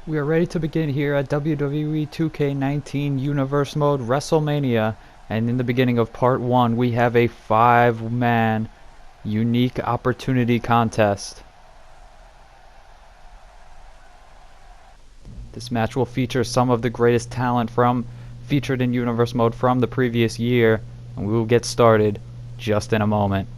We are ready to begin here at WWE 2k19 Universe Mode Wrestlemania, and in the beginning of part 1 we have a 5-man unique opportunity contest. This match will feature some of the greatest talent featured in Universe Mode from the previous year, and we will get started just in a moment.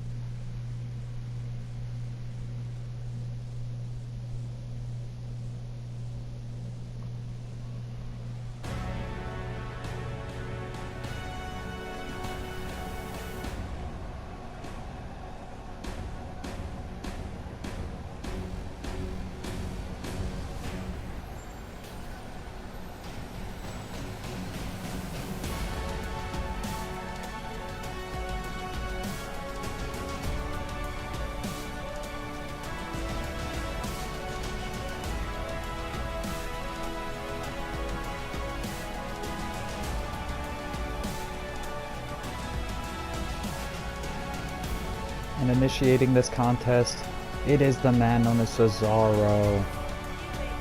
And initiating this contest, it is the man known as Cesaro.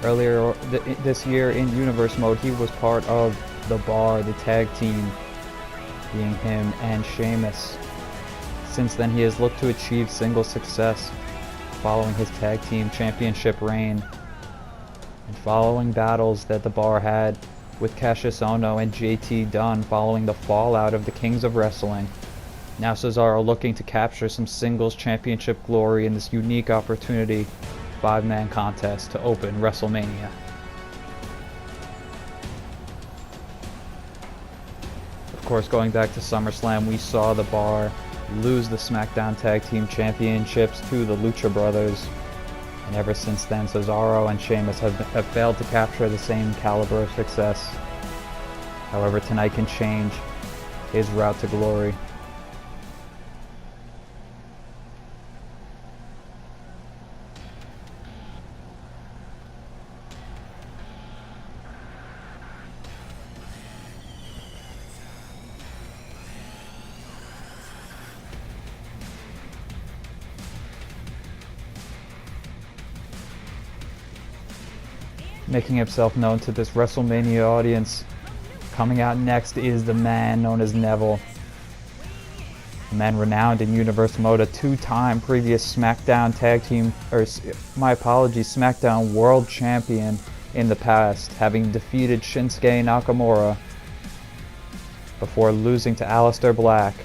Earlier this year in Universe Mode, he was part of the Bar, the tag team, being him and Sheamus. Since then, he has looked to achieve single success following his tag team championship reign and following battles that the Bar had with Cassius Ohno and JT Dunn following the fallout of the Kings of Wrestling. Now Cesaro looking to capture some singles championship glory in this unique opportunity 5-man contest to open Wrestlemania. Of course, going back to SummerSlam, we saw the Bar lose the SmackDown Tag Team Championships to the Lucha Brothers. And ever since then, Cesaro and Sheamus have failed to capture the same caliber of success. However, tonight can change his route to glory. Making himself known to this WrestleMania audience. Coming out next is the man known as Neville. A man renowned in Universe Mode, a 2-time previous SmackDown SmackDown World Champion in the past, having defeated Shinsuke Nakamura before losing to Aleister Black,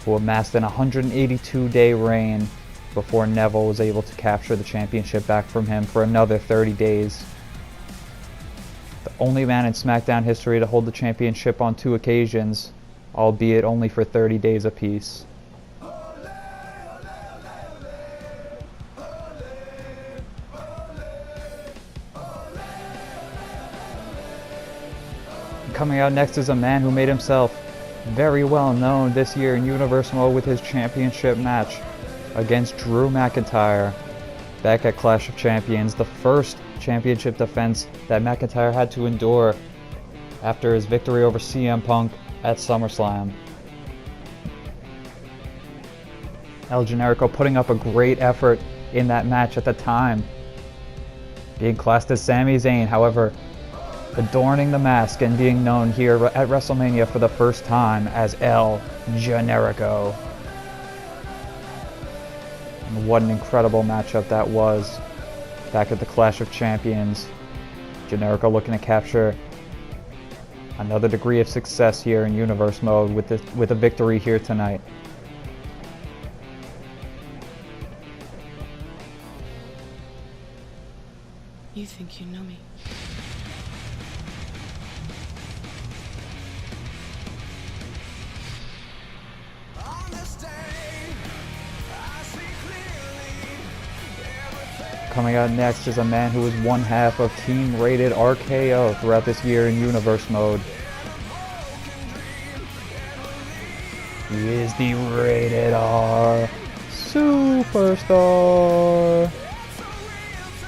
who amassed an 182-day reign before Neville was able to capture the championship back from him for another 30 days. The only man in SmackDown history to hold the championship on 2 occasions, albeit only for 30 days apiece. Coming out next is a man who made himself very well known this year in Universe Mode with his championship match against Drew McIntyre back at Clash of Champions, the first championship defense that McIntyre had to endure after his victory over CM Punk at SummerSlam. El Generico putting up a great effort in that match at the time, being classed as Sami Zayn, however, adorning the mask and being known here at WrestleMania for the first time as El Generico. And what an incredible matchup that was back at the Clash of Champions. Generico looking to capture another degree of success here in Universe Mode with a victory here tonight. You think you know me? Coming out next is a man who was one half of Team Rated RKO throughout this year in Universe Mode. He is the Rated R Superstar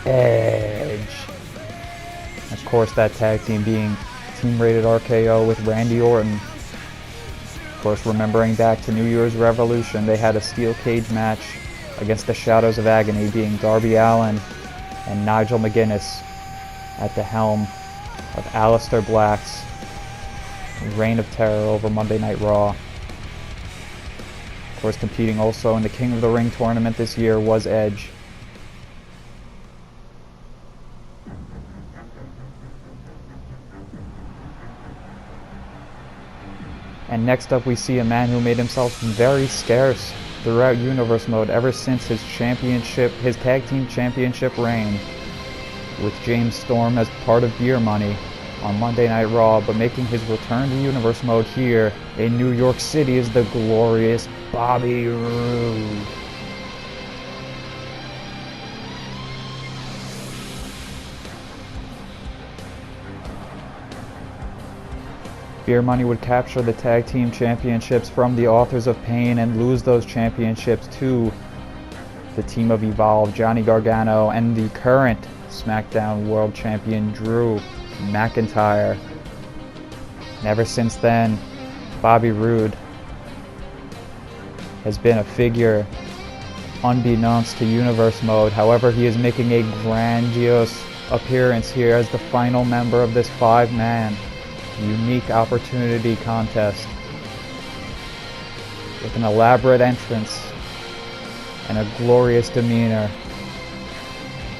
Edge. Of course, that tag team being Team Rated RKO with Randy Orton. Of course, remembering back to New Year's Revolution, they had a steel cage match against the Shadows of Agony, being Darby Allin and Nigel McGuinness. at the helm of Aleister Black's reign of terror over Monday Night Raw. Of course, competing also in the King of the Ring tournament this year was Edge. And next up we see a man who made himself very scarce throughout Universe Mode ever since his tag team championship reign with James Storm as part of Gear Money on Monday Night Raw, but making his return to Universe Mode here in New York City is the glorious Bobby Roode. Beer Money would capture the tag team championships from the Authors of Pain and lose those championships to the team of Evolve, Johnny Gargano, and the current SmackDown World Champion Drew McIntyre. And ever since then, Bobby Roode has been a figure unbeknownst to Universe Mode. However, he is making a grandiose appearance here as the final member of this 5-man unique opportunity contest. With an elaborate entrance and a glorious demeanor,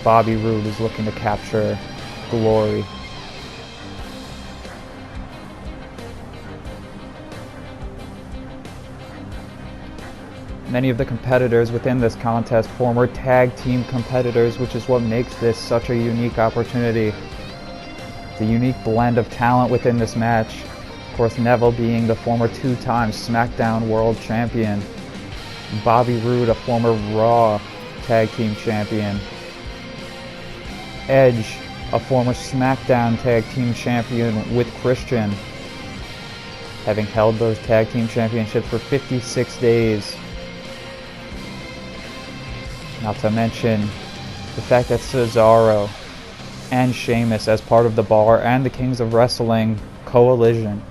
Bobby Roode is looking to capture glory. Many of the competitors within this contest, former tag team competitors, which is what makes this such a unique opportunity. The unique blend of talent within this match. Of course, Neville being the former 2-time SmackDown World Champion. Bobby Roode, a former Raw Tag Team Champion. Edge, a former SmackDown Tag Team Champion with Christian, having held those Tag Team Championships for 56 days. Not to mention the fact that Cesaro and Sheamus, as part of the Bar and the Kings of Wrestling coalition,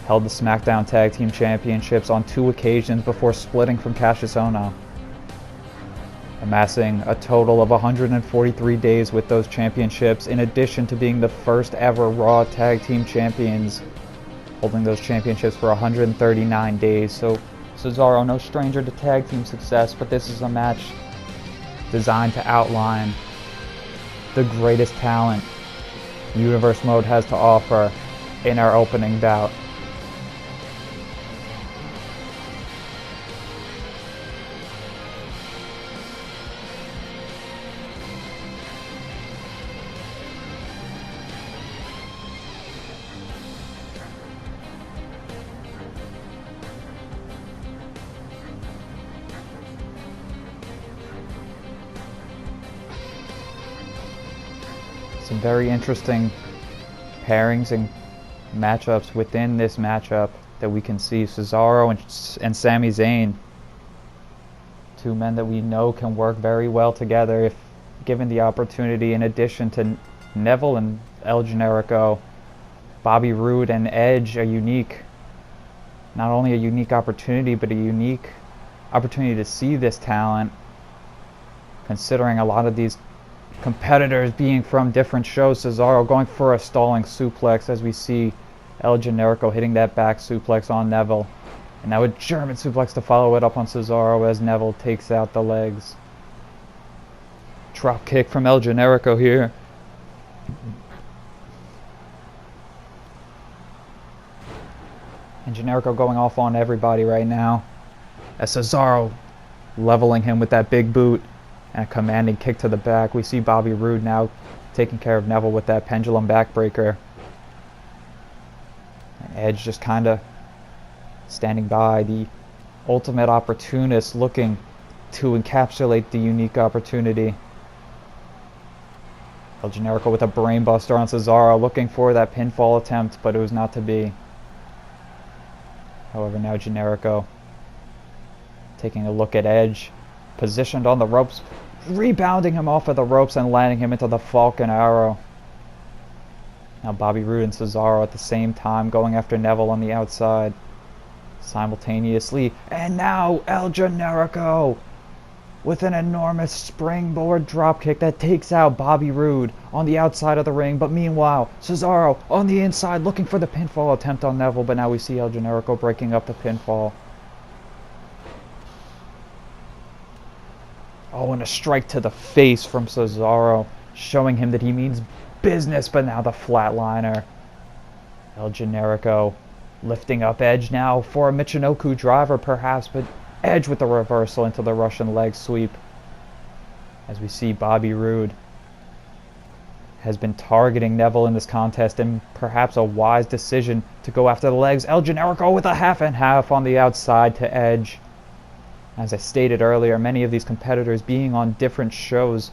held the SmackDown Tag Team Championships on 2 occasions before splitting from Cassius Ohno, amassing a total of 143 days with those championships, in addition to being the first ever Raw Tag Team Champions, holding those championships for 139 days. So Cesaro, no stranger to tag team success, but this is a match designed to outline the greatest talent Universe Mode has to offer in our opening bout. Some very interesting pairings and matchups within this matchup that we can see. Cesaro and Sami Zayn, 2 men that we know can work very well together if given the opportunity, in addition to Neville and El Generico. Bobby Roode and Edge, not only a unique opportunity, but a unique opportunity to see this talent, considering a lot of these competitors being from different shows. Cesaro going for a stalling suplex as we see El Generico hitting that back suplex on Neville. And now a German suplex to follow it up on Cesaro as Neville takes out the legs. Drop kick from El Generico here. And Generico going off on everybody right now, as Cesaro leveling him with that big boot and a commanding kick to the back. We see Bobby Roode now taking care of Neville with that pendulum backbreaker. And Edge just kind of standing by, the ultimate opportunist, looking to encapsulate the unique opportunity. El Generico with a brainbuster on Cesaro, looking for that pinfall attempt, but it was not to be. However, now Generico taking a look at Edge, positioned on the ropes, rebounding him off of the ropes and landing him into the Falcon Arrow. Now Bobby Roode and Cesaro at the same time going after Neville on the outside simultaneously. And now El Generico with an enormous springboard dropkick that takes out Bobby Roode on the outside of the ring. But meanwhile, Cesaro on the inside looking for the pinfall attempt on Neville. But now we see El Generico breaking up the pinfall. Oh, and a strike to the face from Cesaro, showing him that he means business. But now the flatliner. El Generico lifting up Edge now for a Michinoku driver perhaps, but Edge with the reversal into the Russian leg sweep. As we see Bobby Roode has been targeting Neville in this contest, and perhaps a wise decision to go after the legs. El Generico with a half and half on the outside to Edge. As I stated earlier, many of these competitors being on different shows.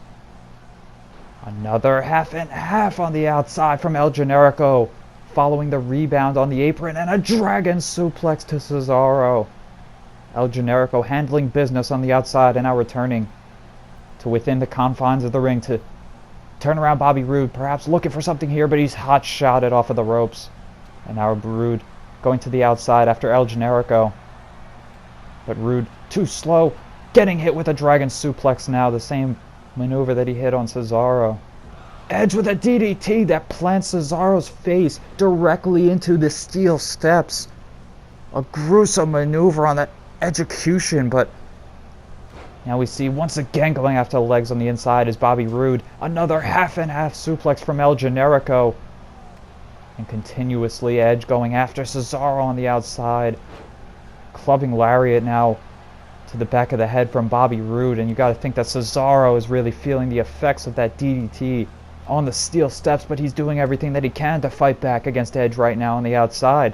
Another half and half on the outside from El Generico, following the rebound on the apron, and a dragon suplex to Cesaro. El Generico handling business on the outside and now returning to within the confines of the ring to turn around Bobby Roode, perhaps looking for something here, but he's hot-shotted off of the ropes. And now Roode going to the outside after El Generico. But Roode too slow, getting hit with a dragon suplex now, the same maneuver that he hit on Cesaro. Edge with a DDT that plants Cesaro's face directly into the steel steps. A gruesome maneuver on that execution, but now we see once again going after the legs on the inside is Bobby Roode. Another half and half suplex from El Generico. And continuously Edge going after Cesaro on the outside. Clubbing lariat now to the back of the head from Bobby Roode, and you got to think that Cesaro is really feeling the effects of that DDT on the steel steps, but he's doing everything that he can to fight back against Edge right now on the outside.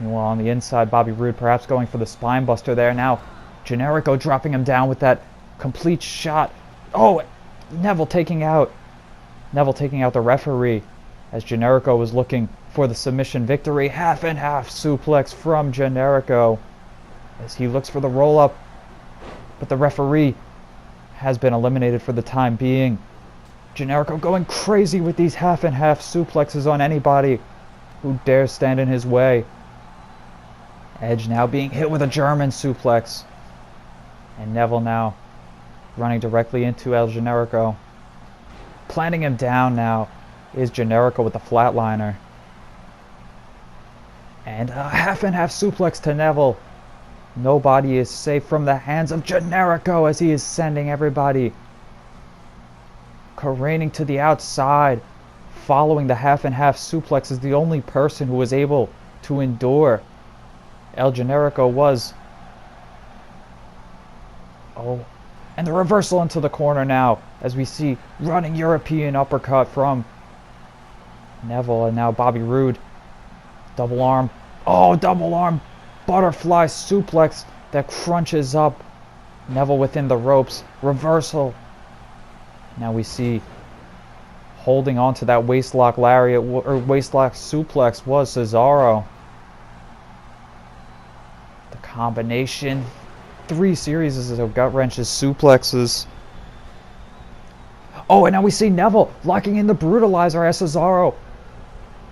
Meanwhile, on the inside, Bobby Roode perhaps going for the spine buster there. Now, Generico dropping him down with that complete shot. Oh, Neville taking out the referee as Generico was looking for the submission victory. Half and half suplex from Generico as he looks for the roll-up, but the referee has been eliminated for the time being. Generico going crazy with these half and half suplexes on anybody who dares stand in his way. Edge now being hit with a German suplex. And Neville now running directly into El Generico. Planting him down now is Generico with the flatliner. And a half and half suplex to Neville. Nobody is safe from the hands of Generico as he is sending everybody careening to the outside. Following the half and half suplex is the only person who was able to endure. El Generico was. Oh, and the reversal into the corner now as we see running European uppercut from Neville, and now Bobby Roode. Double arm. Oh, double arm butterfly suplex that crunches up Neville within the ropes. Reversal. Now we see holding on to that waistlock lariat or waistlock suplex was Cesaro. The combination, 3 series of gut wrenches, suplexes. Oh, and now we see Neville locking in the brutalizer as Cesaro,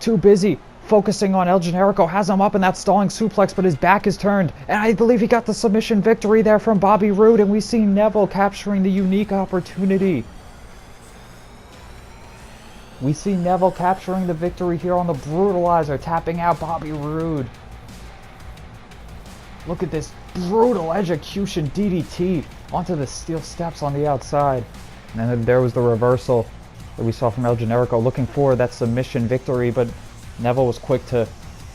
too busy focusing on El Generico, has him up in that stalling suplex, but his back is turned. And I believe he got the submission victory there from Bobby Roode, and we see Neville capturing the unique opportunity. We see Neville capturing the victory here on the brutalizer, tapping out Bobby Roode. Look at this brutal execution DDT onto the steel steps on the outside. And then there was the reversal that we saw from El Generico, looking for that submission victory, but Neville was quick to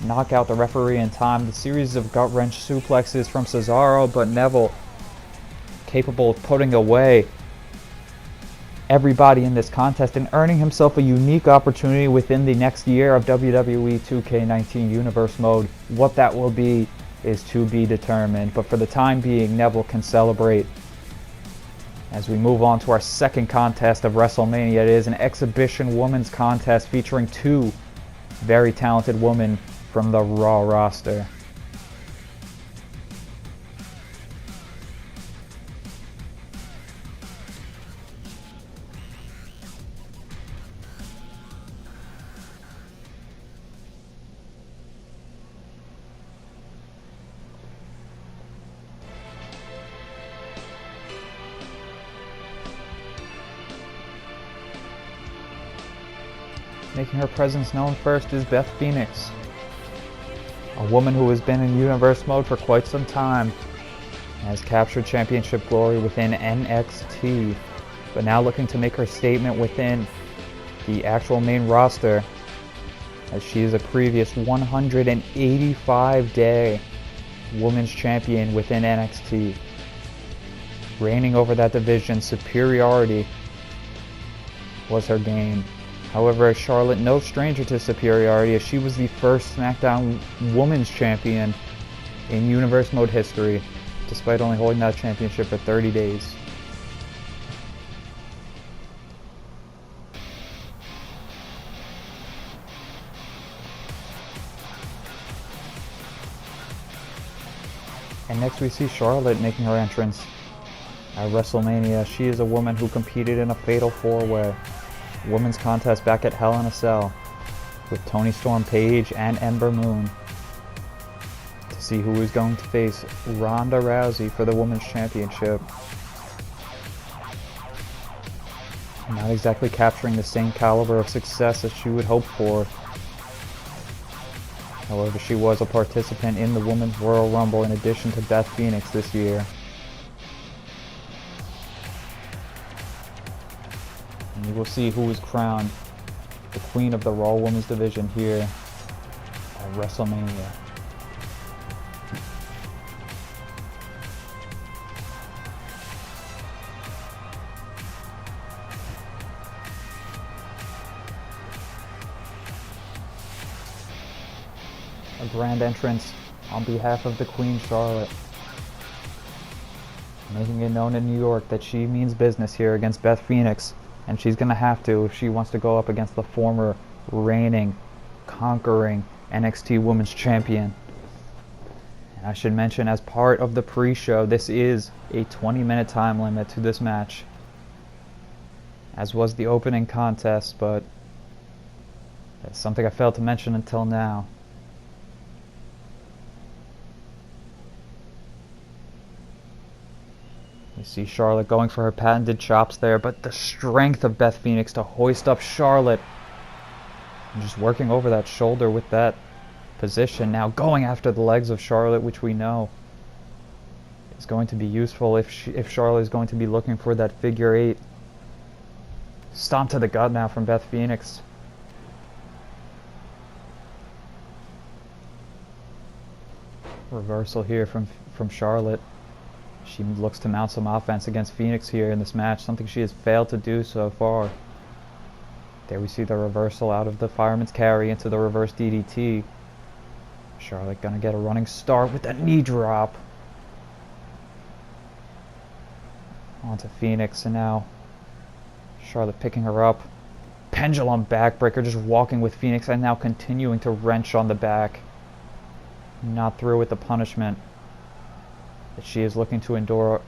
knock out the referee in time. The series of gut-wrench suplexes from Cesaro, but Neville capable of putting away everybody in this contest and earning himself a unique opportunity within the next year of WWE 2k19 Universe Mode. What that will be is to be determined, but for the time being, Neville can celebrate. As we move on to our second contest of WrestleMania, it is an exhibition women's contest featuring 2 very talented women from the Raw roster. Making her presence known first is Beth Phoenix, a woman who has been in universe mode for quite some time, and has captured championship glory within NXT, but now looking to make her statement within the actual main roster, as she is a previous 185-day Women's Champion within NXT. Reigning over that division, superiority was her game. However, Charlotte, no stranger to superiority, as she was the first SmackDown Women's Champion in Universe Mode history, despite only holding that championship for 30 days. And next we see Charlotte making her entrance at Wrestlemania. She is a woman who competed in a Fatal 4-Way women's contest back at Hell in a Cell with Toni Storm, Paige, and Ember Moon, to see who is going to face Ronda Rousey for the Women's Championship. Not exactly capturing the same caliber of success as she would hope for. However, she was a participant in the Women's Royal Rumble in addition to Beth Phoenix this year. And you will see who is crowned the Queen of the Raw Women's Division here at WrestleMania. A grand entrance on behalf of the Queen Charlotte, making it known in New York that she means business here against Beth Phoenix, and she's gonna have to if she wants to go up against the former reigning, conquering NXT Women's Champion. And I should mention, as part of the pre-show, this is a 20-minute time limit to this match, as was the opening contest, but that's something I failed to mention until now. You see Charlotte going for her patented chops there, but the strength of Beth Phoenix to hoist up Charlotte. And just working over that shoulder with that position. Now going after the legs of Charlotte, which we know is going to be useful if Charlotte is going to be looking for that figure 8. Stomp to the gut now from Beth Phoenix. Reversal here from Charlotte. She looks to mount some offense against Phoenix here in this match, something she has failed to do so far. There we see the reversal out of the fireman's carry into the reverse DDT. Charlotte gonna get a running start with that knee drop. Onto Phoenix, and now Charlotte picking her up. Pendulum backbreaker, just walking with Phoenix, and now continuing to wrench on the back. Not through with the punishment that she is looking to endure.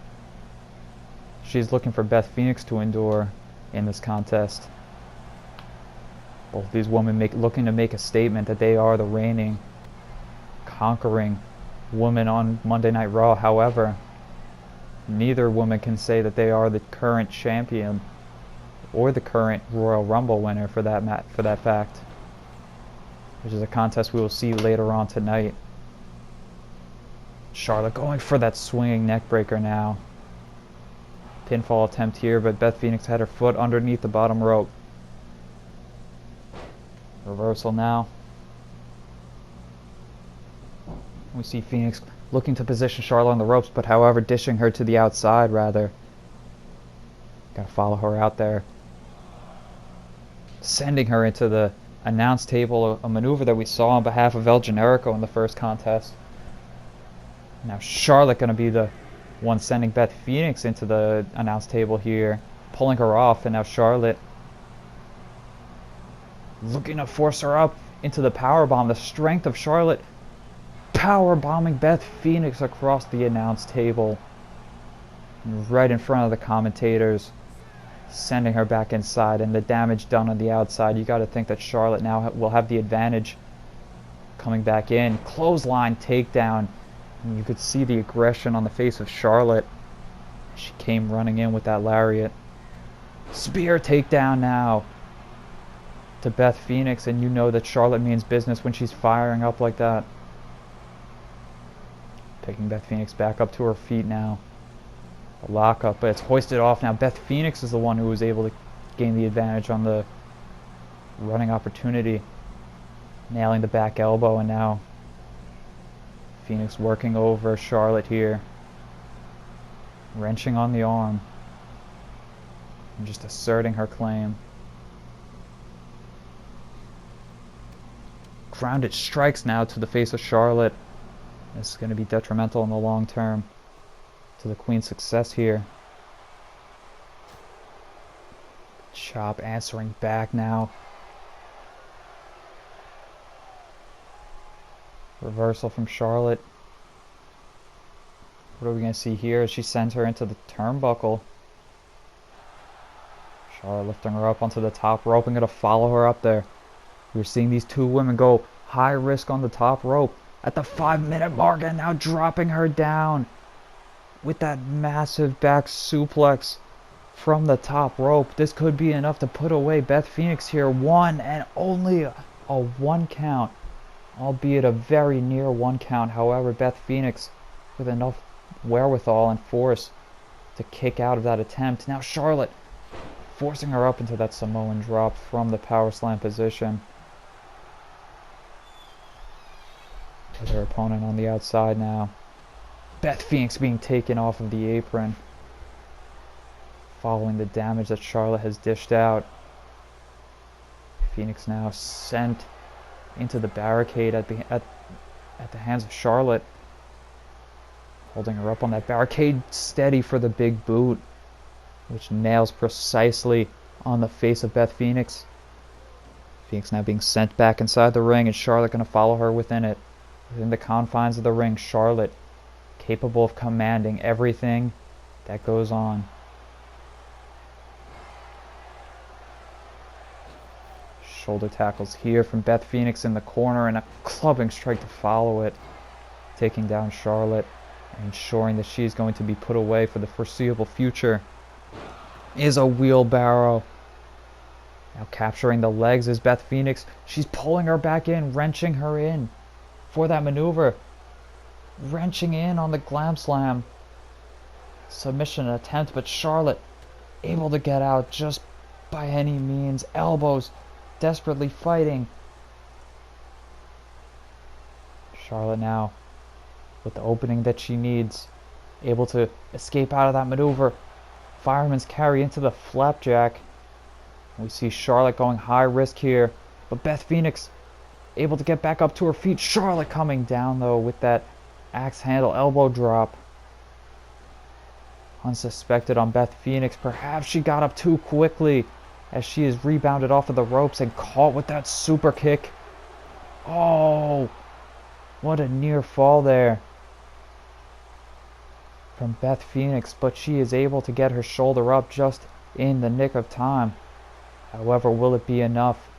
She is looking for Beth Phoenix to endure in this contest. Both these women looking to make a statement that they are the reigning, conquering woman on Monday Night Raw. However, neither woman can say that they are the current champion or the current Royal Rumble winner for that fact, which is a contest we will see later on tonight. Charlotte going for that swinging neck breaker now. Pinfall attempt here, but Beth Phoenix had her foot underneath the bottom rope. Reversal now. We see Phoenix looking to position Charlotte on the ropes, but however dishing her to the outside rather. Gotta follow her out there. Sending her into the announce table, a maneuver that we saw on behalf of El Generico in the first contest. Now Charlotte going to be the one sending Beth Phoenix into the announce table here, pulling her off, and now Charlotte looking to force her up into the powerbomb. The strength of Charlotte powerbombing Beth Phoenix across the announce table, right in front of the commentators, sending her back inside, and the damage done on the outside. You got to think that Charlotte now will have the advantage coming back in. Clothesline takedown. And you could see the aggression on the face of Charlotte. She came running in with that lariat. Spear takedown now. to Beth Phoenix, and you know that Charlotte means business when she's firing up like that. Picking Beth Phoenix back up to her feet now. A lockup, but it's hoisted off now. Beth Phoenix is the one who was able to gain the advantage on the running opportunity. Nailing the back elbow, and now Phoenix working over Charlotte here. Wrenching on the arm. And just asserting her claim. Grounded strikes now to the face of Charlotte. This is going to be detrimental in the long term to the Queen's success here. Chop answering back now. Reversal from Charlotte. What are we going to see here as she sends her into the turnbuckle? Charlotte lifting her up onto the top rope and going to follow her up there. We're seeing these two women go high risk on the top rope at the 5-minute mark, and now dropping her down with that massive back suplex from the top rope. This could be enough to put away Beth Phoenix here. One and only a 1 count, albeit a very near 1 count. However, Beth Phoenix with enough wherewithal and force to kick out of that attempt. Now Charlotte forcing her up into that Samoan drop from the power slam position. With her opponent on the outside now. Beth Phoenix being taken off of the apron following the damage that Charlotte has dished out. Phoenix now sent into the barricade at the hands of Charlotte. Holding her up on that barricade, steady for the big boot, which nails precisely on the face of Beth Phoenix. Phoenix now being sent back inside the ring, and Charlotte going to follow her within it. Within the confines of the ring, Charlotte capable of commanding everything that goes on. Shoulder tackles here from Beth Phoenix in the corner, and a clubbing strike to follow it. Taking down Charlotte and ensuring that she is going to be put away for the foreseeable future. Is a wheelbarrow. Now capturing the legs is Beth Phoenix. She's pulling her back in, wrenching her in for that maneuver. Wrenching in on the glam slam. Submission attempt, but Charlotte able to get out just by any means. Elbows desperately fighting. Charlotte now with the opening that she needs, able to escape out of that maneuver. Fireman's carry into the flapjack. We see Charlotte going high risk here, but Beth Phoenix able to get back up to her feet. Charlotte coming down though with that axe handle elbow drop. Unsuspected on Beth Phoenix. Perhaps she got up too quickly as she is rebounded off of the ropes and caught with that super kick. Oh, what a near fall there from Beth Phoenix, but she is able to get her shoulder up just in the nick of time. However, will it be enough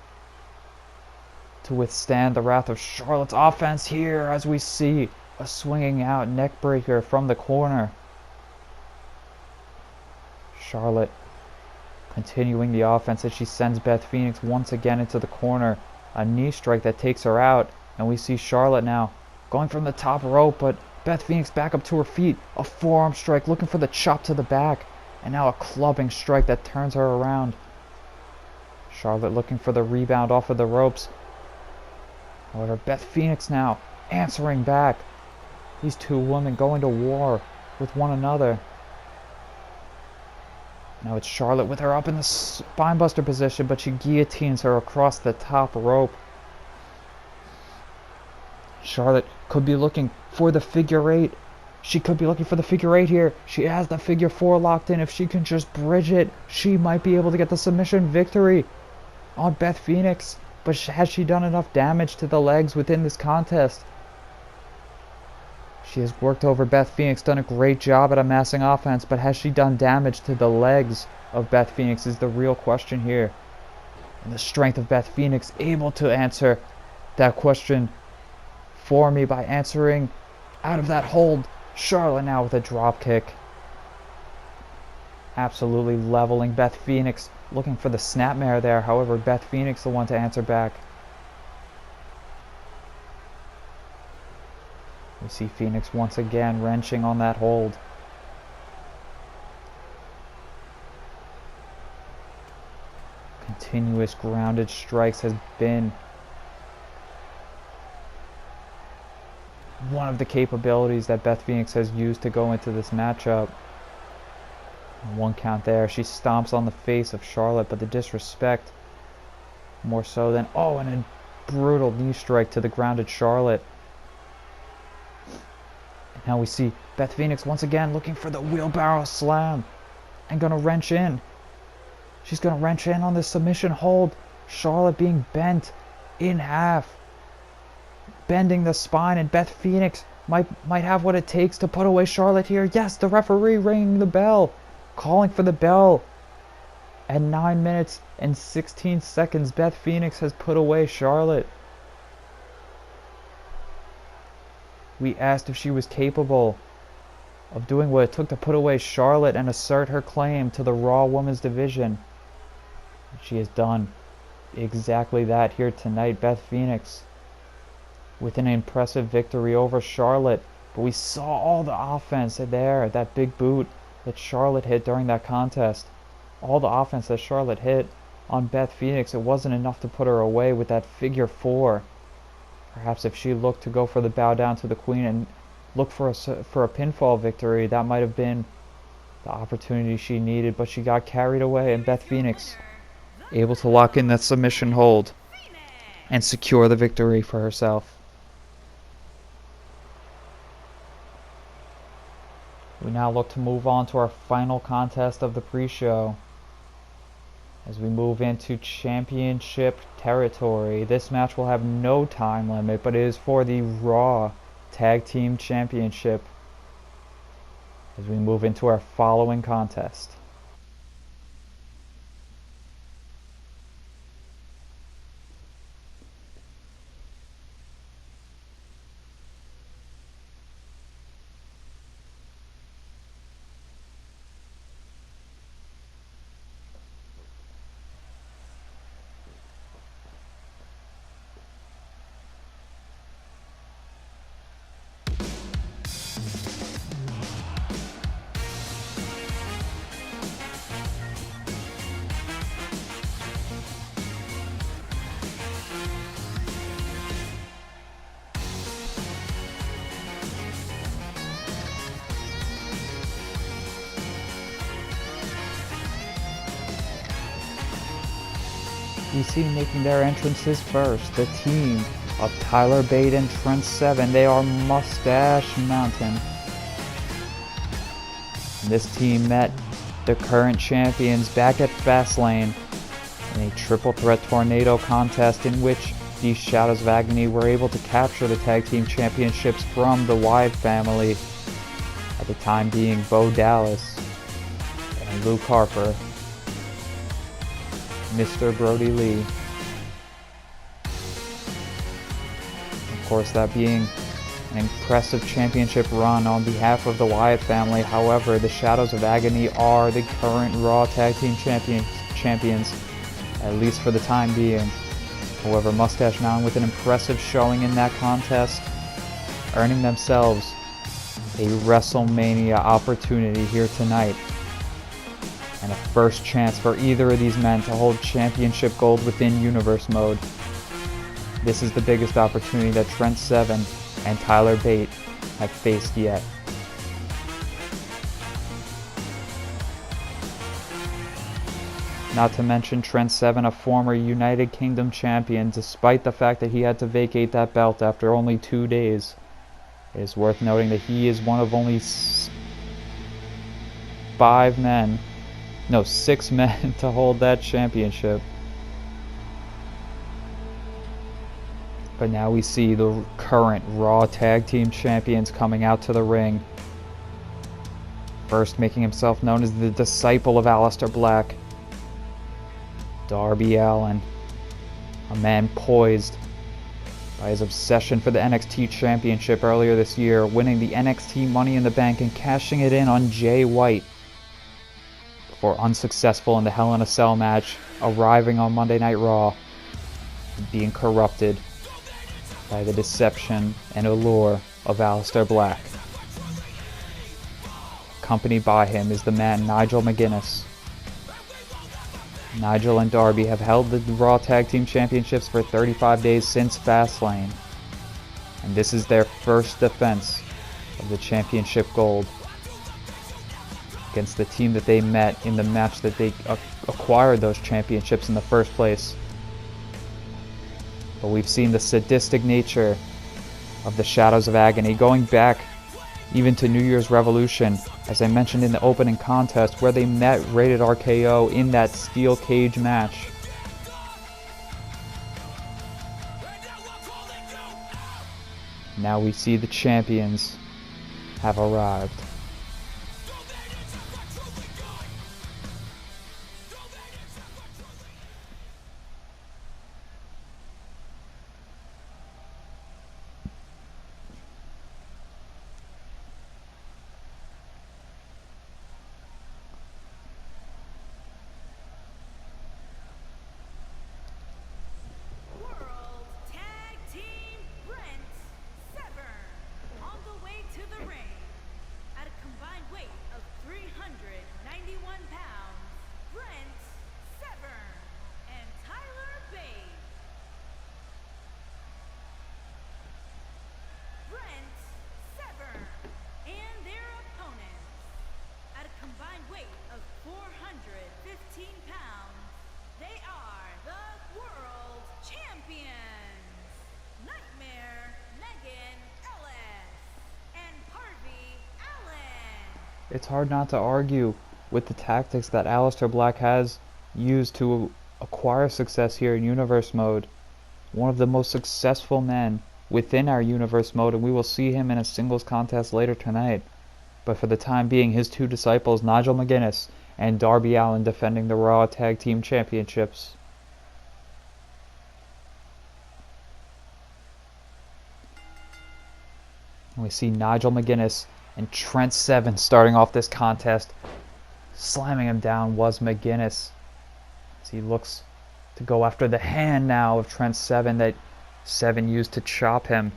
to withstand the wrath of Charlotte's offense here as we see a swinging out neck breaker from the corner? Charlotte continuing the offense as she sends Beth Phoenix once again into the corner. A knee strike that takes her out, and we see Charlotte now going from the top rope, but Beth Phoenix back up to her feet. A forearm strike looking for the chop to the back, and now a clubbing strike that turns her around. Charlotte looking for the rebound off of the ropes. However, Beth Phoenix now answering back. These two women going to war with one another. Now it's Charlotte with her up in the spinebuster position, but she guillotines her across the top rope. Charlotte could be looking for the figure eight. She could be looking for the figure eight here. She has the figure four locked in. If she can just bridge it, she might be able to get the submission victory on Beth Phoenix. But has she done enough damage to the legs within this contest? She has worked over Beth Phoenix, done a great job at amassing offense, but has she done damage to the legs of Beth Phoenix is the real question here. And the strength of Beth Phoenix able to answer that question for me by answering out of that hold. Charlotte now with a drop kick. Absolutely leveling Beth Phoenix looking for the snapmare there. However, Beth Phoenix the one to answer back. We see Phoenix once again wrenching on that hold. Continuous grounded strikes has been one of the capabilities that Beth Phoenix has used to go into this matchup. One count there. She stomps on the face of Charlotte, but the disrespect more so than... Oh, and a brutal knee strike to the grounded Charlotte. And now we see Beth Phoenix once again looking for the wheelbarrow slam and gonna wrench in. She's gonna wrench in on this submission hold. Charlotte being bent in half, bending the spine, and Beth Phoenix might have what it takes to put away Charlotte here. Yes, the referee ringing the bell, calling for the bell. At 9 minutes and 16 seconds, Beth Phoenix has put away Charlotte. We asked if she was capable of doing what it took to put away Charlotte and assert her claim to the Raw Women's Division. She has done exactly that here tonight. Beth Phoenix with an impressive victory over Charlotte. But we saw all the offense there, that big boot that Charlotte hit during that contest. All the offense that Charlotte hit on Beth Phoenix, it wasn't enough to put her away with that figure four. Perhaps if she looked to go for the bow down to the Queen and look for a pinfall victory, that might have been the opportunity she needed. But she got carried away, and Beth Phoenix able to lock in that submission hold and secure the victory for herself. We now look to move on to our final contest of the pre-show as we move into championship territory. This match will have no time limit, but it is for the Raw Tag Team Championship as we move into our following contest. We see making their entrances first, the team of Tyler Bate and Trent Seven. They are Moustache Mountain. This team met the current champions back at Fastlane in a triple threat tornado contest in which the Shadows of Agony were able to capture the tag team championships from the Wyatt family, at the time being Bo Dallas and Luke Harper, Mr. Brody Lee. Of course, that being an impressive championship run on behalf of the Wyatt family. However, the Shadows of Agony are the current Raw Tag Team champions, at least for the time being. However, Moustache Mountain with an impressive showing in that contest, earning themselves a WrestleMania opportunity here tonight, and a first chance for either of these men to hold championship gold within Universe mode. This is the biggest opportunity that Trent Seven and Tyler Bate have faced yet. Not to mention Trent Seven, a former United Kingdom champion, despite the fact that he had to vacate that belt after only 2 days. It is worth noting that he is one of only 6 men to hold that championship. But now we see the current Raw Tag Team champions coming out to the ring. First making himself known as the disciple of Aleister Black, Darby Allin, a man poised by his obsession for the NXT Championship earlier this year, winning the NXT Money in the Bank and cashing it in on Jay White before unsuccessful in the Hell in a Cell match, arriving on Monday Night Raw, being corrupted by the deception and allure of Aleister Black. Accompanied by him is the man Nigel McGuinness. Nigel and Darby have held the Raw Tag Team Championships for 35 days since Fastlane, and this is their first defense of the championship gold against the team that they met in the match that they acquired those championships in the first place. But we've seen the sadistic nature of the Shadows of Agony going back even to New Year's Revolution, as I mentioned in the opening contest, where they met Rated RKO in that steel cage match. Now we see the champions have arrived. It's hard not to argue with the tactics that Aleister Black has used to acquire success here in Universe Mode. One of the most successful men within our Universe Mode, and we will see him in a singles contest later tonight. But for the time being, his two disciples, Nigel McGuinness and Darby Allin, defending the Raw Tag Team Championships. And we see Nigel McGuinness and Trent Seven starting off this contest. Slamming him down was McGuinness, as he looks to go after the hand now of Trent Seven that Seven used to chop him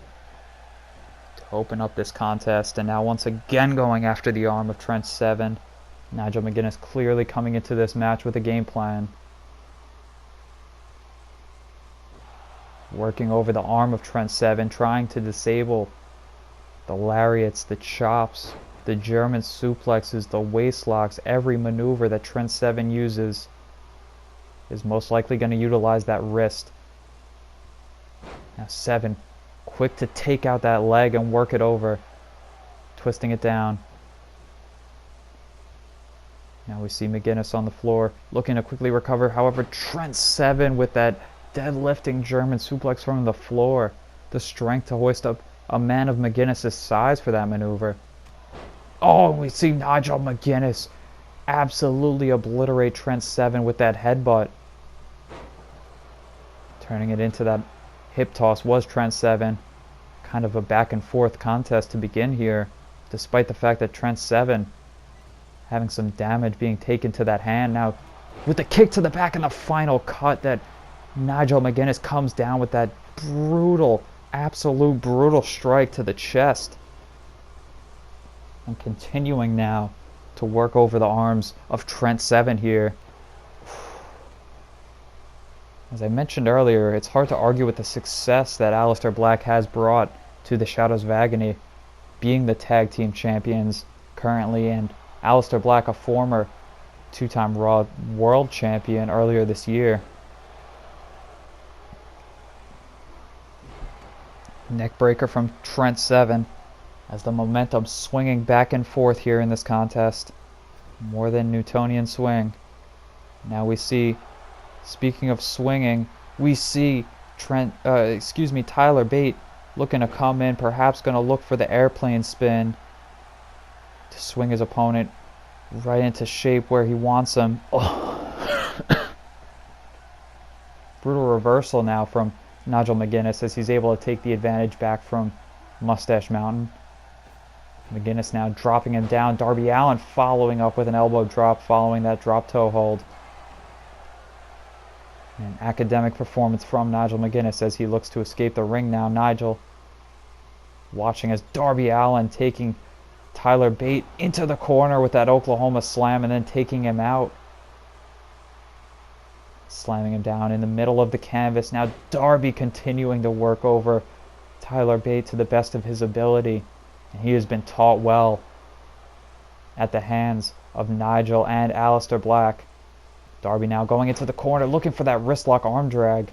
to open up this contest. And now once again going after the arm of Trent Seven. Nigel McGuinness clearly coming into this match with a game plan. Working over the arm of Trent Seven, trying to disable the lariats, the chops, the German suplexes, the waist locks. Every maneuver that Trent Seven uses is most likely going to utilize that wrist. Now Seven, quick to take out that leg and work it over, twisting it down. Now we see McGuinness on the floor, looking to quickly recover. However, Trent Seven with that deadlifting German suplex from the floor. The strength to hoist up a man of McGuinness' size for that maneuver. Oh, and we see Nigel McGuinness absolutely obliterate Trent Seven with that headbutt. Turning it into that hip toss was Trent Seven. Kind of a back and forth contest to begin here, despite the fact that Trent Seven having some damage being taken to that hand. Now with the kick to the back and the final cut, that Nigel McGuinness comes down with that brutal, absolute brutal strike to the chest. And continuing now to work over the arms of Trent Seven here. As I mentioned earlier, it's hard to argue with the success that Aleister Black has brought to the Shadows of Agony, being the tag team champions currently, and Aleister Black, a former two-time Raw World Champion earlier this year. Neckbreaker from Trent Seven, as the momentum swinging back and forth here in this contest. More than Newtonian swing. Now we see, speaking of swinging, we see Tyler Bate looking to come in, perhaps going to look for the airplane spin to swing his opponent right into shape where he wants him. Oh. Brutal reversal now from Nigel McGuinness, as he's able to take the advantage back from Moustache Mountain. McGinnis now dropping him down. Darby Allin following up with an elbow drop following that drop toe hold. An academic performance from Nigel McGuinness as he looks to escape the ring now. Nigel watching as Darby Allin taking Tyler Bate into the corner with that Oklahoma slam and then taking him out. Slamming him down in the middle of the canvas. Now Darby continuing to work over Tyler Bate to the best of his ability. And he has been taught well at the hands of Nigel and Aleister Black. Darby now going into the corner looking for that wristlock arm drag.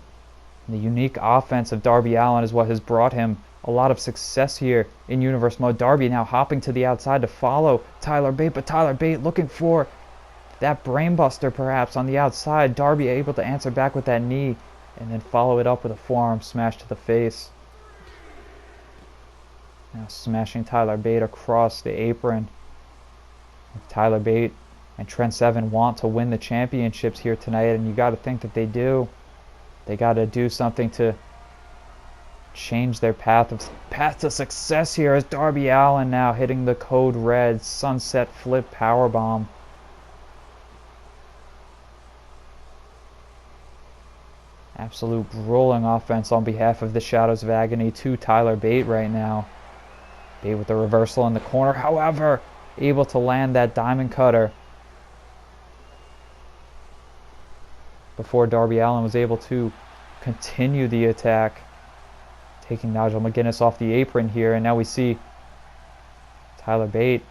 And the unique offense of Darby Allin is what has brought him a lot of success here in Universe Mode. Darby now hopping to the outside to follow Tyler Bate, but Tyler Bate looking for that brainbuster perhaps on the outside. Darby able to answer back with that knee and then follow it up with a forearm smash to the face. Now smashing Tyler Bate across the apron. Tyler Bate and Trent Seven want to win the championships here tonight, and you got to think that they do. They got to do something to change their path to success here as Darby Allin now hitting the code red sunset flip powerbomb. Absolute grueling offense on behalf of the Shadows of Agony to Tyler Bate right now. Bate with the reversal in the corner, however, able to land that diamond cutter before Darby Allin was able to continue the attack, taking Nigel McGuinness off the apron here. And now we see Tyler Bate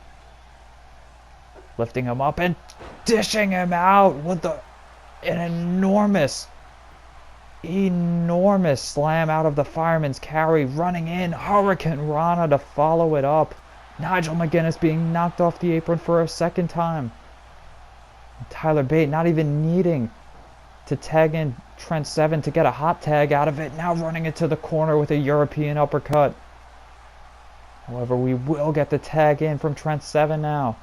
lifting him up and dishing him out with an enormous slam out of the fireman's carry, running in Hurricane Rana to follow it up. Nigel McGuinness being knocked off the apron for a second time. And Tyler Bate not even needing to tag in Trent Seven to get a hot tag out of it, now running into the corner with a European uppercut. However, we will get the tag in from Trent Seven now.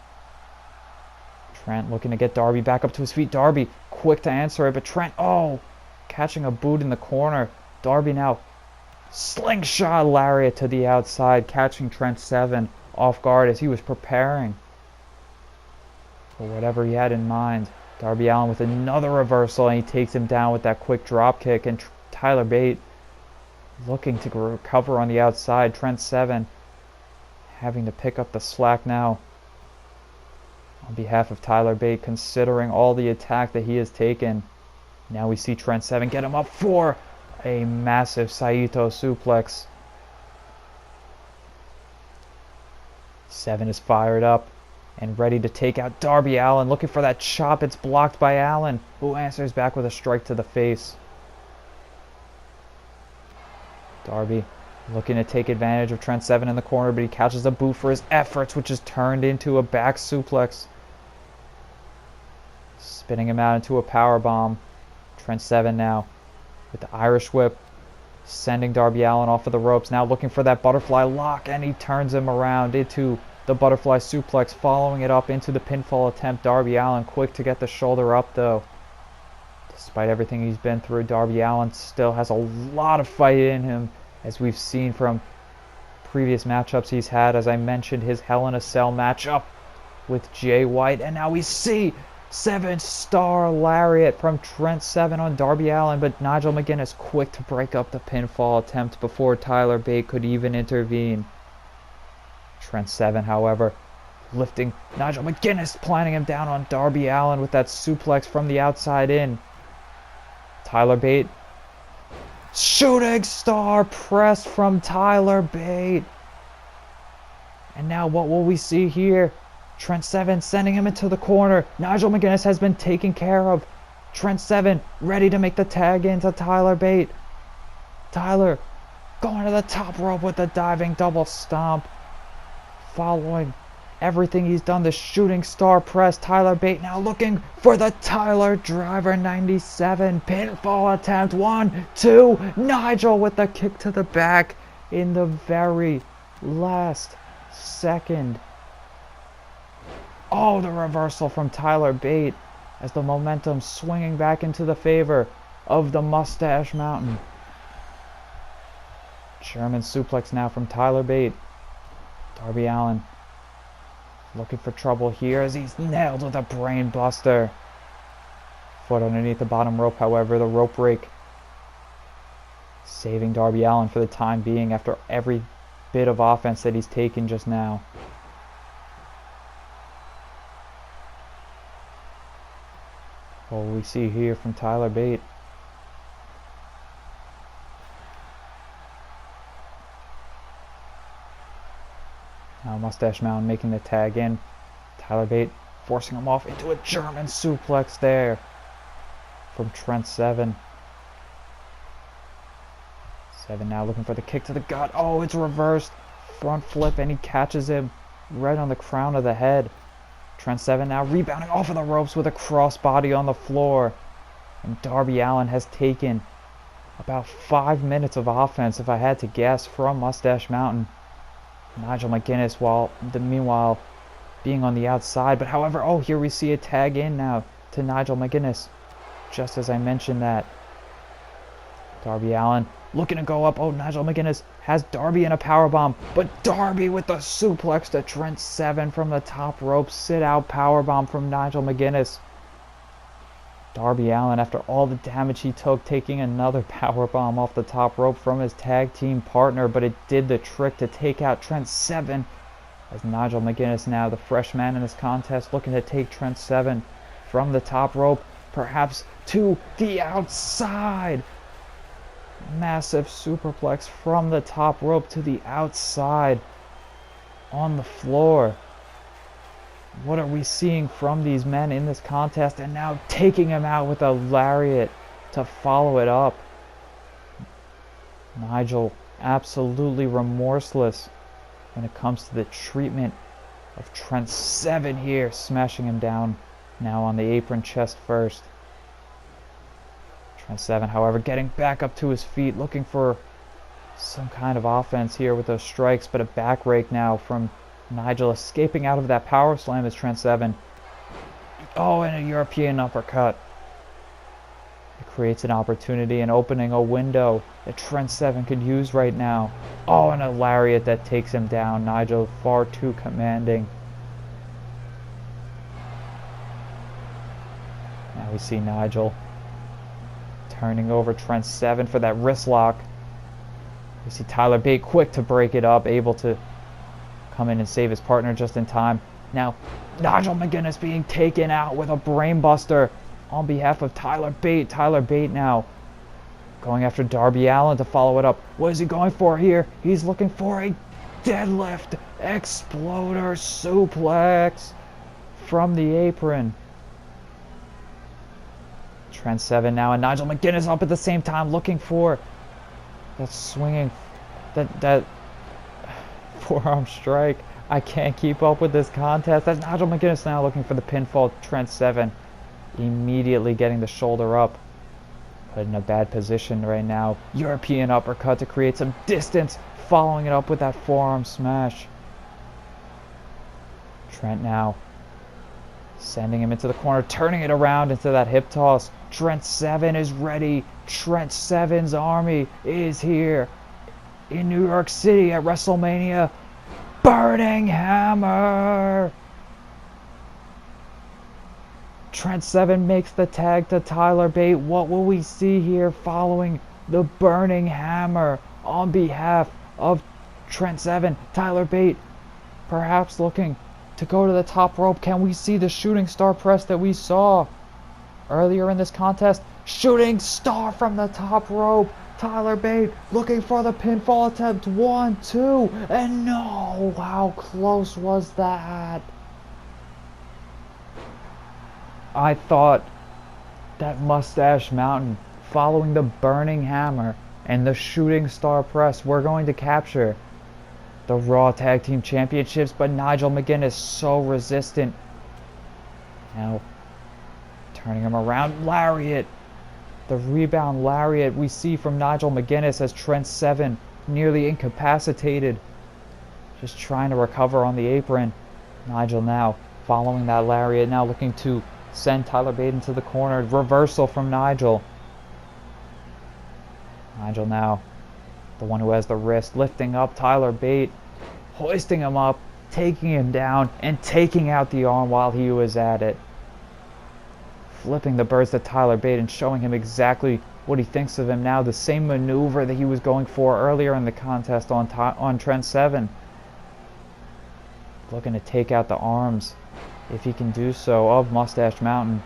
Trent looking to get Darby back up to his feet. Darby quick to answer it, but Trent, catching a boot in the corner. Darby now slingshot lariat to the outside, catching Trent Seven off guard as he was preparing for whatever he had in mind. Darby Allin with another reversal, and he takes him down with that quick drop kick. And Tyler Bate looking to recover on the outside. Trent Seven having to pick up the slack now on behalf of Tyler Bate, considering all the attack that he has taken. Now we see Trent Seven get him up for a massive Saito suplex. Seven is fired up and ready to take out Darby Allin, looking for that chop. It's blocked by Allin, who answers back with a strike to the face. Darby looking to take advantage of Trent Seven in the corner, but he catches a boot for his efforts, which is turned into a back suplex, spinning him out into a powerbomb. Trent Seven now with the Irish whip, sending Darby Allin off of the ropes, now looking for that butterfly lock, and he turns him around into the butterfly suplex, following it up into the pinfall attempt. Darby Allin quick to get the shoulder up though. Despite everything he's been through, Darby Allin still has a lot of fight in him, as we've seen from previous matchups he's had. As I mentioned, his Hell in a Cell matchup with Jay White, and now we see 7-star lariat from Trent Seven on Darby Allin, but Nigel McGuinness quick to break up the pinfall attempt before Tyler Bate could even intervene. Trent Seven, however, lifting Nigel McGuinness, planting him down on Darby Allin with that suplex from the outside in. Tyler Bate, shooting star press from Tyler Bate. And now what will we see here? Trent Seven sending him into the corner. Nigel McGuinness has been taken care of. Trent Seven ready to make the tag into Tyler Bate. Tyler going to the top rope with the diving double stomp. Following everything he's done, the shooting star press. Tyler Bate now looking for the Tyler Driver 97 pinfall attempt. 1, 2, Nigel with the kick to the back in the very last second. Oh, the reversal from Tyler Bate as the momentum swinging back into the favor of the Mustache Mountain. German suplex now from Tyler Bate. Darby Allin Looking for trouble here as he's nailed with a brain buster. Foot underneath the bottom rope, however, the rope break. Saving Darby Allin for the time being after every bit of offense that he's taken just now. What we see here from Tyler Bate. Now Moustache Mountain making the tag in. Tyler Bate forcing him off into a German suplex there from Trent Seven. Seven now looking for the kick to the gut. Oh, it's reversed. Front flip, and he catches him right on the crown of the head. Trent Seven now rebounding off of the ropes with a crossbody on the floor. And Darby Allin has taken about 5 minutes of offense, if I had to guess, from Moustache Mountain. Nigel McGuinness, meanwhile, being on the outside. But however, oh, here we see a tag in now to Nigel McGuinness. Just as I mentioned that. Darby Allin looking to go up. Oh, Nigel McGuinness has Darby in a powerbomb. But Darby with the suplex to Trent Seven from the top rope. Sit out powerbomb from Nigel McGuinness. Darby Allin, after all the damage he took, taking another powerbomb off the top rope from his tag team partner, but it did the trick to take out Trent Seven. As Nigel McGuinness now, the fresh man in this contest, looking to take Trent Seven from the top rope, perhaps to the outside. Massive superplex from the top rope to the outside on the floor. What are we seeing from these men in this contest? And now taking him out with a lariat to follow it up. Nigel absolutely remorseless when it comes to the treatment of Trent Seven here, smashing him down now on the apron, chest first. Trent Seven, however, getting back up to his feet, looking for some kind of offense here with those strikes, but a back rake now from Nigel, escaping out of that power slam as Trent Seven. Oh, and a European uppercut. It creates an opportunity and opening a window that Trent Seven could use right now. Oh, and a lariat that takes him down. Nigel far too commanding. Now we see Nigel turning over Trent Seven for that wrist lock. We see Tyler Bate quick to break it up, able to come in and save his partner just in time. Now, Nigel McGuinness being taken out with a brainbuster on behalf of Tyler Bate. Tyler Bate now going after Darby Allin to follow it up. What is he going for here? He's looking for a deadlift exploder suplex from the apron. Trent Seven now and Nigel McGuinness up at the same time, looking for that swinging, that forearm strike. I can't keep up with this contest. That's Nigel McGuinness now looking for the pinfall. Trent Seven immediately getting the shoulder up. Put in a bad position right now. European uppercut to create some distance, following it up with that forearm smash. Trent now sending him into the corner, turning it around into that hip toss. Trent Seven is ready. Trent Seven's army is here in New York City at WrestleMania. Burning Hammer! Trent Seven makes the tag to Tyler Bate. What will we see here following the Burning Hammer on behalf of Trent Seven? Tyler Bate perhaps looking to go to the top rope. Can we see the shooting star press that we saw earlier in this contest? Shooting star from the top rope. Tyler Bate looking for the pinfall attempt. 1, 2, and no! How close was that? I thought that Moustache Mountain, following the Burning Hammer and the Shooting Star Press, were going to capture the Raw Tag Team Championships, but Nigel McGuinness so resistant. Now, turning him around, lariat. The rebound lariat we see from Nigel McGuinness as Trent Seven nearly incapacitated. Just trying to recover on the apron. Nigel now following that lariat, now looking to send Tyler Bate into the corner. Reversal from Nigel. Nigel now, the one who has the wrist, lifting up Tyler Bate, hoisting him up, taking him down and taking out the arm while he was at it. Flipping the birds to Tyler Bate and showing him exactly what he thinks of him now. The same maneuver that he was going for earlier in the contest on Trent Seven. Looking to take out the arms, if he can do so, of Moustache Mountain.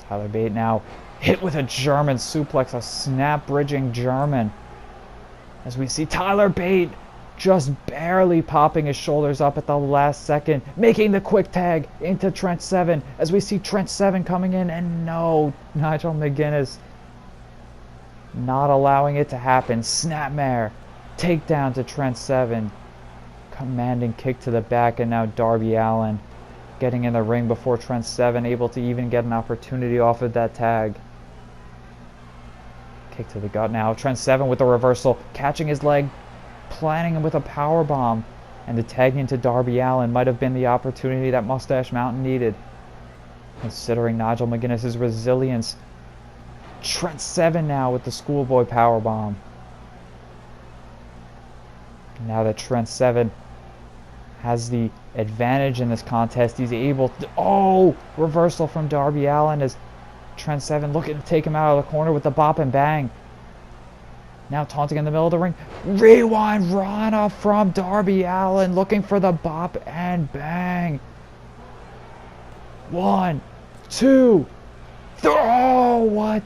Tyler Bate now hit with a German suplex, a snap bridging German. As we see Tyler Bate just barely popping his shoulders up at the last second, making the quick tag into Trent Seven. As we see Trent Seven coming in, and no, Nigel McGuinness not allowing it to happen. Snapmare, takedown to Trent Seven. Commanding kick to the back, and now Darby Allin getting in the ring before Trent Seven able to even get an opportunity off of that tag. Kick to the gut now. Trent Seven with a reversal, catching his leg, planting him with a power bomb, and the tag into Darby Allin might have been the opportunity that Moustache Mountain needed. Considering Nigel McGuinness's resilience, Trent Seven now with the schoolboy power bomb. Now that Trent Seven has the advantage in this contest, he's able to... Oh! Reversal from Darby Allin as Trent Seven looking to take him out of the corner with the bop and bang. Now taunting in the middle of the ring. Rewind Rana from Darby Allin, looking for the bop and bang. 1, 2, 3. Oh, what?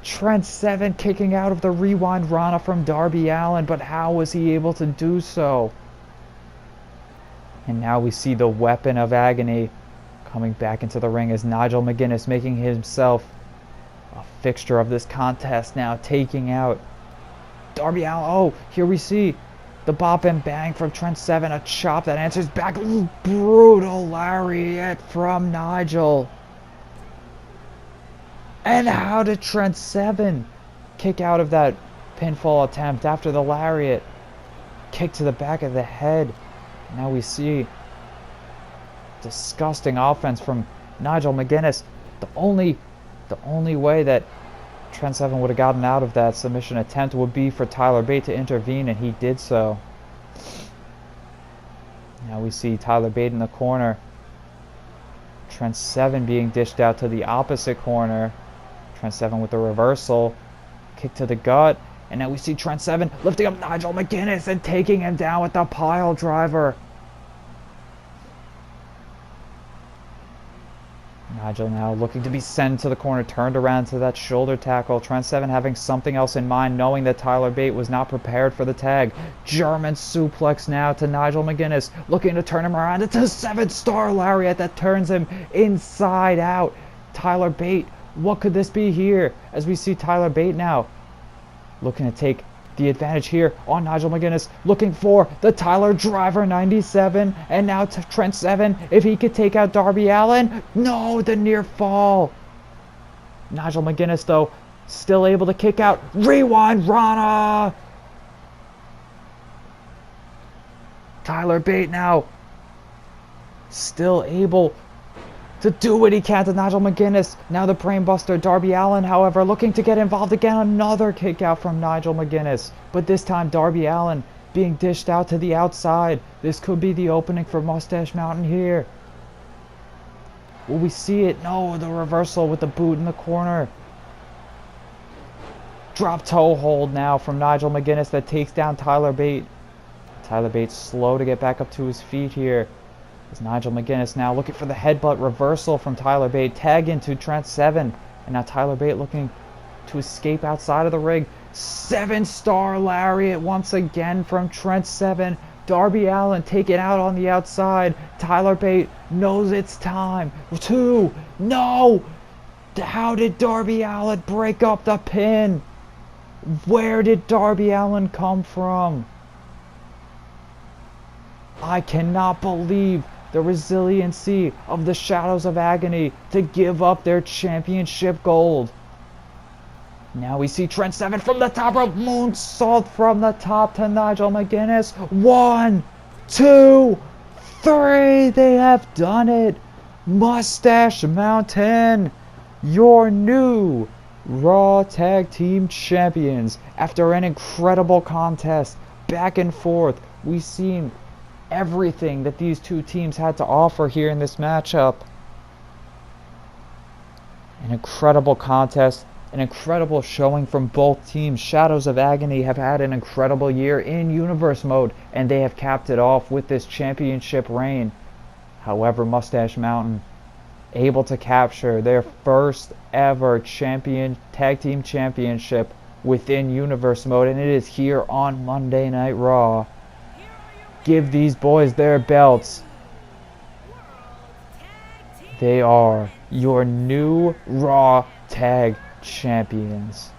Trent Seven kicking out of the rewind Rana from Darby Allin, but how was he able to do so? And now we see the weapon of Agony coming back into the ring as Nigel McGuinness making himself a fixture of this contest now, taking out Darby Allin. Oh, here we see the bop and bang from Trent Seven, a chop that answers back. Ooh, brutal lariat from Nigel. And how did Trent Seven kick out of that pinfall attempt after the lariat? Kick to the back of the head. Now we see disgusting offense from Nigel McGuinness. The only way that Trent Seven would have gotten out of that submission attempt would be for Tyler Bate to intervene, and he did so. Now we see Tyler Bate in the corner. Trent Seven being dished out to the opposite corner. Trent Seven with the reversal. Kick to the gut. And now we see Trent Seven lifting up Nigel McGuinness and taking him down with the pile driver. Nigel now looking to be sent to the corner, turned around to that shoulder tackle. Trent Seven having something else in mind, knowing that Tyler Bate was not prepared for the tag. German suplex now to Nigel McGuinness, looking to turn him around. It's a 7-star lariat that turns him inside out. Tyler Bate, what could this be here? As we see Tyler Bate now looking to take the advantage here on Nigel McGuinness, looking for the Tyler Driver 97, and now to Trent Seven, if he could take out Darby Allin. No, the near fall. Nigel McGuinness, though, still able to kick out. Rewind Rana. Tyler Bate now still able to do what he can to Nigel McGuinness. Now the brainbuster Darby Allin, however, looking to get involved again. Another kick out from Nigel McGuinness, but this time Darby Allin being dished out to the outside. This could be the opening for Moustache Mountain here. Will we see it? No, the reversal with the boot in the corner. Drop toe hold now from Nigel McGuinness that takes down Tyler Bate. Tyler Bate slow to get back up to his feet here. As Nigel McGuinness now looking for the headbutt reversal from Tyler Bate. Tag into Trent Seven. And now Tyler Bate looking to escape outside of the ring. 7-star lariat once again from Trent Seven. Darby Allin taken out on the outside. Tyler Bate knows it's time. 2. No! How did Darby Allin break up the pin? Where did Darby Allin come from? I cannot believe the resiliency of the Shadows of Agony to give up their championship gold. Now we see Trent Seven from the top rope, moonsault from the top to Nigel McGuinness. 1, 2, 3, they have done it. Moustache Mountain, your new Raw Tag Team Champions after an incredible contest back and forth. We've seen everything that these two teams had to offer here in this matchup. An incredible contest, an incredible showing from both teams. Shadows of Agony have had an incredible year in Universe mode, and they have capped it off with this championship reign. However, Moustache Mountain able to capture their first ever tag team championship within Universe mode, and it is here on Monday Night Raw. Give these boys their belts. They are your new Raw Tag Champions.